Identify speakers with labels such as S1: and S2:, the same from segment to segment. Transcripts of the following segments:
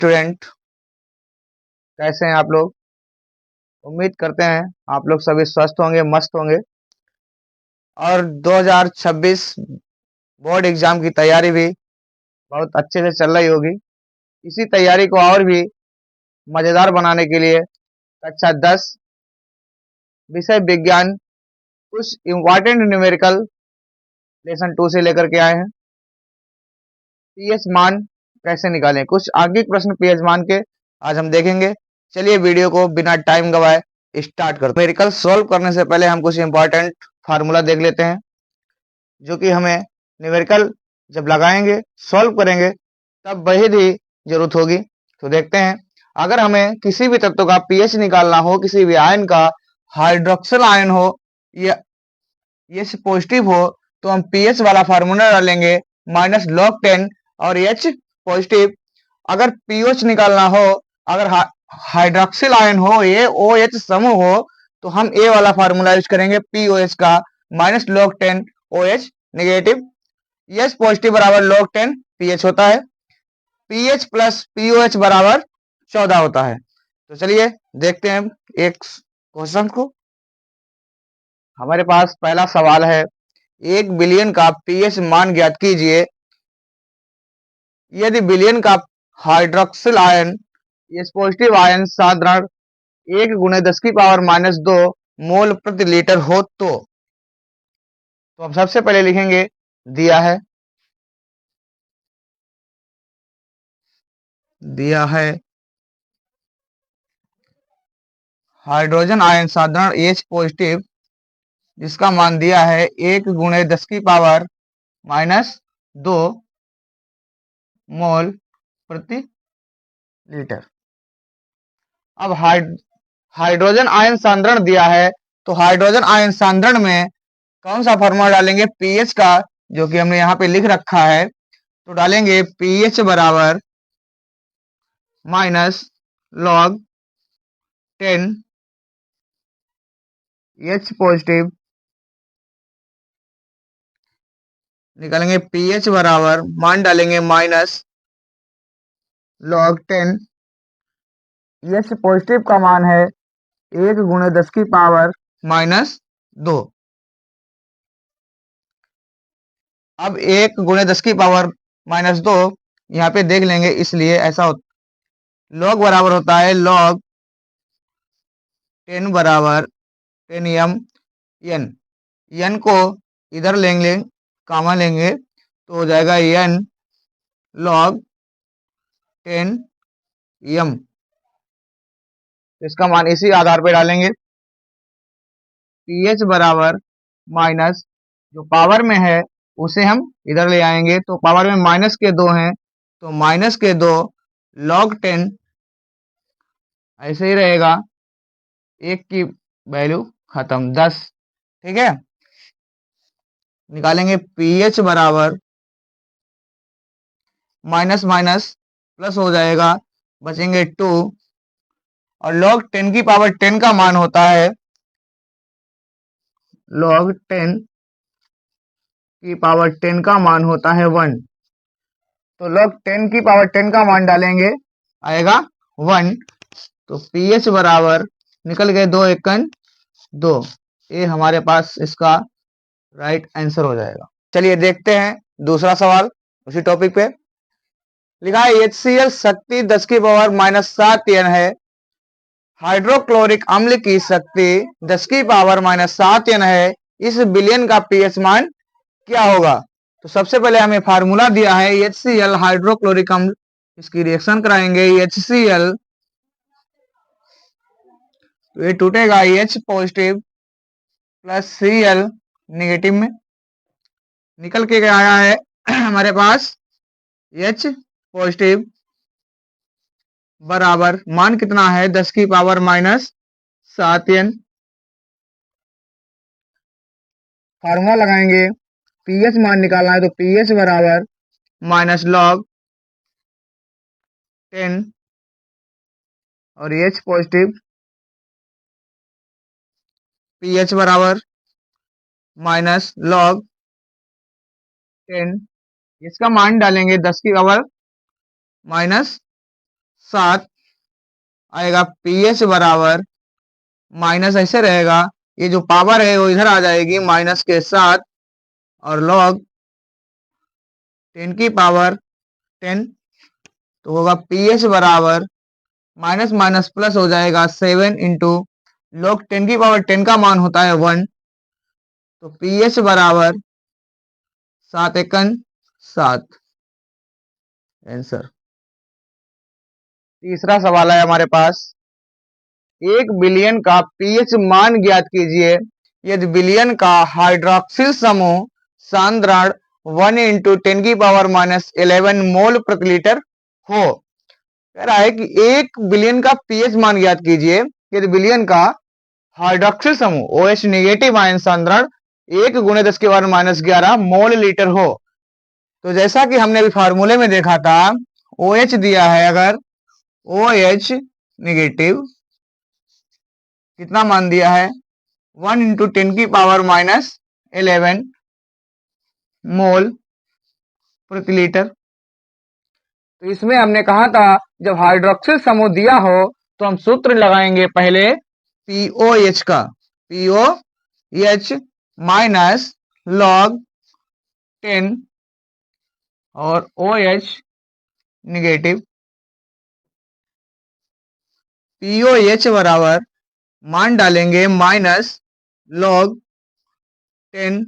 S1: Student, कैसे हैं आप लोग। उम्मीद करते हैं आप लोग सभी स्वस्थ होंगे, मस्त होंगे और 2026 बोर्ड एग्जाम की तैयारी भी बहुत अच्छे से चल रही होगी। इसी तैयारी को और भी मज़ेदार बनाने के लिए कक्षा 10 विषय विज्ञान कुछ इम्पॉर्टेंट न्यूमेरिकल लेसन 2 से लेकर के आए हैं। पीएच मान कैसे निकालें, कुछ आगे प्रश्न पीएच मान के आज हम देखेंगे। चलिए वीडियो को बिना टाइम गवाए स्टार्ट करते हैं। न्यूमेरिकल सॉल्व करने से पहले हम कुछ इंपॉर्टेंट फार्मूला देख लेते हैं, जो कि हमें न्यूमेरिकल जब लगाएंगे, सॉल्व करेंगे, तब बेहद ही जरूरत होगी। तो देखते हैं, अगर हमें किसी भी तत्व का पीएच निकालना हो, किसी भी आयन का, हाइड्रोक्सिल आयन हो या एच पॉजिटिव हो, तो हम पीएच वाला फार्मूला डालेंगे -log10 और एच पॉजिटिव। अगर पीओएच निकालना हो, अगर हाइड्रोक्सिल आयन हो, ये OH समूह हो, तो हम ए वाला फार्मूला यूज करेंगे पीओएच का -log10 OH negative. H positive बराबर log10 पीएच होता है। पीएच प्लस पीओएच बराबर 14 होता है। तो चलिए देखते हैं एक क्वेश्चन को। हमारे पास पहला सवाल है, 1 बिलियन का पीएच मान ज्ञात कीजिए। यदि बिलियन का hydroxyl ion H positive ion साधारण 1 × 10⁻² मोल प्रति लीटर हो तो हम सबसे पहले लिखेंगे दिया है हाइड्रोजन आयन साधारण एच पॉजिटिव, जिसका मान दिया है 1 × 10⁻² मोल प्रति लीटर। अब हाइड्रोजन आयन सांद्रण दिया है, तो हाइड्रोजन आयन सांद्रण में कौन सा फार्मूला डालेंगे? पीएच का, जो कि हमने यहाँ पे लिख रखा है। तो डालेंगे पीएच बराबर -log10 एच पॉजिटिव, निकालेंगे पीएच बराबर, मान डालेंगे -log10 एच पॉजिटिव का मान है 1 × 10⁻²। अब 1 × 10⁻² यहाँ पे देख लेंगे, इसलिए ऐसा लॉग बराबर होता है log10 बराबर 10m n। n को इधर लेंगे, कामा लेंगे, तो हो जाएगा n log10m। इसका मान इसी आधार पे डालेंगे। pH बराबर माइनस, जो पावर में है उसे हम इधर ले आएंगे, तो पावर में -2 हैं, तो -2 log10 ऐसे ही रहेगा, 1 की वैल्यू खत्म, 10। ठीक है, निकालेंगे pH बराबर माइनस माइनस प्लस हो जाएगा, बचेंगे 2, और log 10 की पावर 10 का मान होता है log 10 की पावर 10 का मान होता है 1। तो log 10 की पावर 10 का मान डालेंगे, आएगा 1। तो pH बराबर निकल गए 2 एकन 2। ये हमारे पास इसका राइट आंसर हो जाएगा। चलिए देखते हैं दूसरा सवाल उसी टॉपिक पे। लिखा है HCl शक्ति 10⁻⁻7 n है। हाइड्रोक्लोरिक अम्ल की शक्ति 10⁻⁻7 n है। इस विलयन का पीएच मान क्या होगा? तो सबसे पहले हमें फार्मूला दिया है HCl हाइड्रोक्लोरिक अम्ल, इसकी रिएक्शन कराएंगे। HCl, तो ये टूटेगा H positive plus Cl negative में, निकल के आया है हमारे पास H पॉजिटिव बराबर, मान कितना है? 10⁻⁻7 n। फार्मूला लगाएंगे, पीएच मान निकालना है, तो पीएच बराबर -log10 और एच पॉजिटिव, पीएच बराबर -log10, इसका मान डालेंगे 10⁻⁻7 7 आएगा। पीएच बराबर माइनस ऐसे रहेगा, ये जो पावर है वो इधर आ जाएगी माइनस के 7 और लॉग 10 की पावर 10, तो होगा पीएच बराबर माइनस माइनस प्लस हो जाएगा 7 इंटू लॉग 10 की पावर 10 का मान होता है 1, तो पीएच बराबर 7 एकन 7 आंसर। तीसरा सवाल है हमारे पास, 1 बिलियन का पीएच मान ज्ञात कीजिए यदि बिलियन का हाइड्रोक्सिल समूह सांद्रण 1 इंटू 10 की पावर माइनस 11 मोल प्रति लीटर हो। कह रहा है कि 1 बिलियन का पीएच मान ज्ञात कीजिए यदि बिलियन का हाइड्रोक्सिल समूह OH निगेटिव आयन सांद्रण 1 गुणे 10 की पावर माइनस 11 मोल लीटर हो। तो जैसा कि हमने अभी फार्मूले में देखा था, OH दिया है, अगर OH निगेटिव कितना मान दिया है 1 इंटू 10 की पावर माइनस 11 मोल प्रति लीटर। तो इसमें हमने कहा था जब हाइड्रोक्सिल समूह दिया हो तो हम सूत्र लगाएंगे पहले POH का, POH माइनस लॉग 10 और OH निगेटिव। POH बराबर मान डालेंगे माइनस लॉग 10,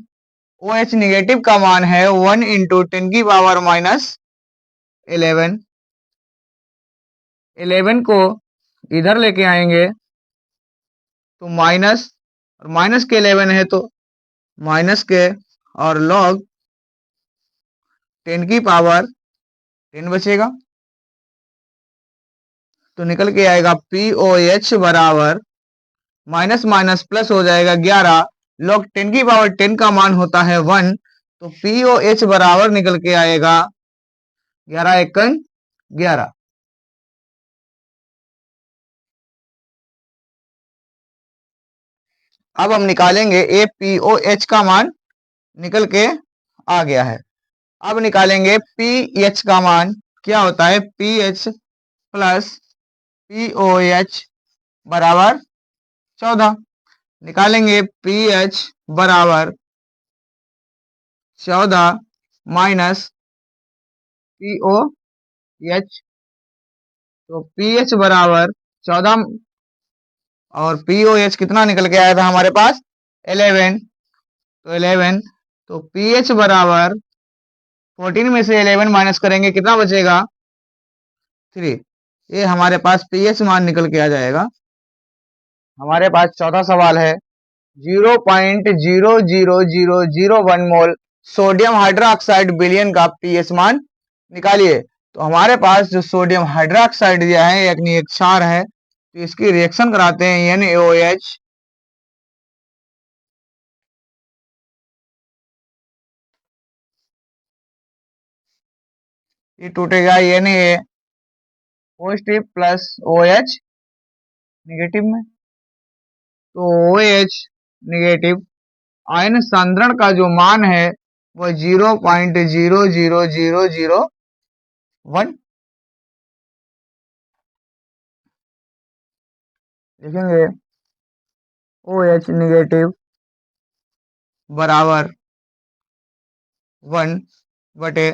S1: OH निगेटिव का मान है 1 इंटू 10 की पावर माइनस 11, 11 को इधर लेके आएंगे तो माइनस, और माइनस के 11 है तो माइनस के, और लॉग 10 की पावर 10 बचेगा, तो निकल के आएगा POH बराबर माइनस माइनस प्लस हो जाएगा 11, लॉग 10 की पावर 10 का मान होता है 1, तो POH बराबर निकल के आएगा 11 एकन 11। अब हम निकालेंगे APOH का मान, निकल के आ गया है। अब निकालेंगे पीएच का मान, क्या होता है पीएच प्लस POH बराबर 14। निकालेंगे पीएच बराबर 14 माइनस POH, तो पीएच बराबर 14 और POH कितना निकल के आया था हमारे पास 11, तो 11, तो पीएच बराबर 14 में से 11 माइनस करेंगे कितना बचेगा 3। ये हमारे पास पीएच मान निकल के आ जाएगा। हमारे पास चौथा सवाल है, 0.00001 मोल सोडियम हाइड्रोक्साइड बिलियन का पीएच मान निकालिए। तो हमारे पास जो सोडियम हाइड्रोक्साइड दिया है यानी एक क्षार है, तो इसकी रिएक्शन कराते हैं NaOH, ये टूटेगा Na positive plus OH negative में, तो OH निगेटिव आयन सांद्रण का जो मान है वह 0.00001 लिखेंगे। OH निगेटिव बराबर 1 बटे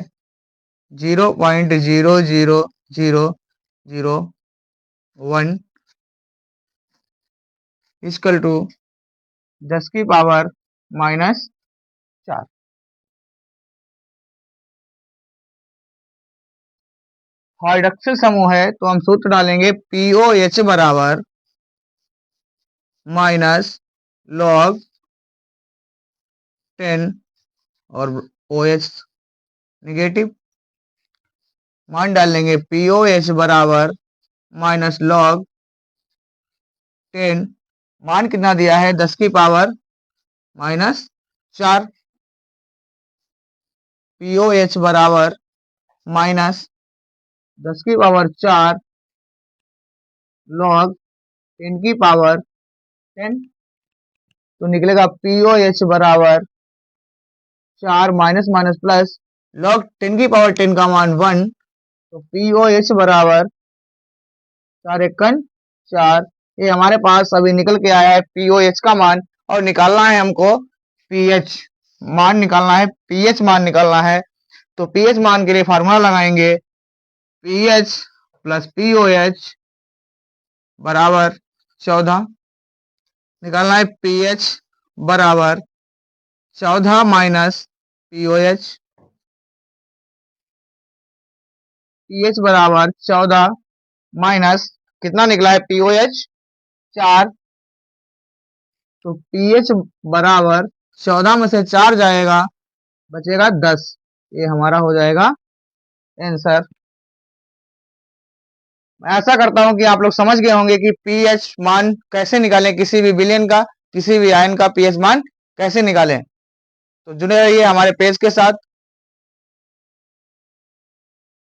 S1: 0.00001 इक्वल टू 10 की पावर माइनस 4। हाइड्रोक्सिल समूह है तो हम सूत्र डालेंगे POH बराबर माइनस लॉग 10 और OH निगेटिव, मान डालेंगे POH बराबर माइनस लॉग 10, मान कितना दिया है 10 की पावर माइनस 4, POH बराबर माइनस 10 की पावर 4 लॉग 10 की पावर 10, तो निकलेगा POH बराबर 4 माइनस माइनस प्लस लॉग 10 की पावर 10 का मान 1, तो POH बराबर 4 एकन 4। ये हमारे पास अभी निकल के आया है पीओएच का मान, और निकालना है हमको पीएच मान निकालना है, पीएच मान निकालना है। तो पीएच मान के लिए फार्मूला लगाएंगे, पीएच प्लस पीओएच बराबर 14। निकालना है पीएच बराबर 14 माइनस पीओएच, पीएच बराबर 14 माइनस कितना निकला है पीओएच 4। तो पीएच बराबर 14 में से 4 जाएगा, बचेगा 10। ये हमारा हो जाएगा आंसर। मैं आशा करता हूं कि आप लोग समझ गए होंगे कि पीएच मान कैसे निकालें, किसी भी विलेन का, किसी भी आयन का पीएच मान कैसे निकालें। तो जुड़े रहिए हमारे पेज के साथ।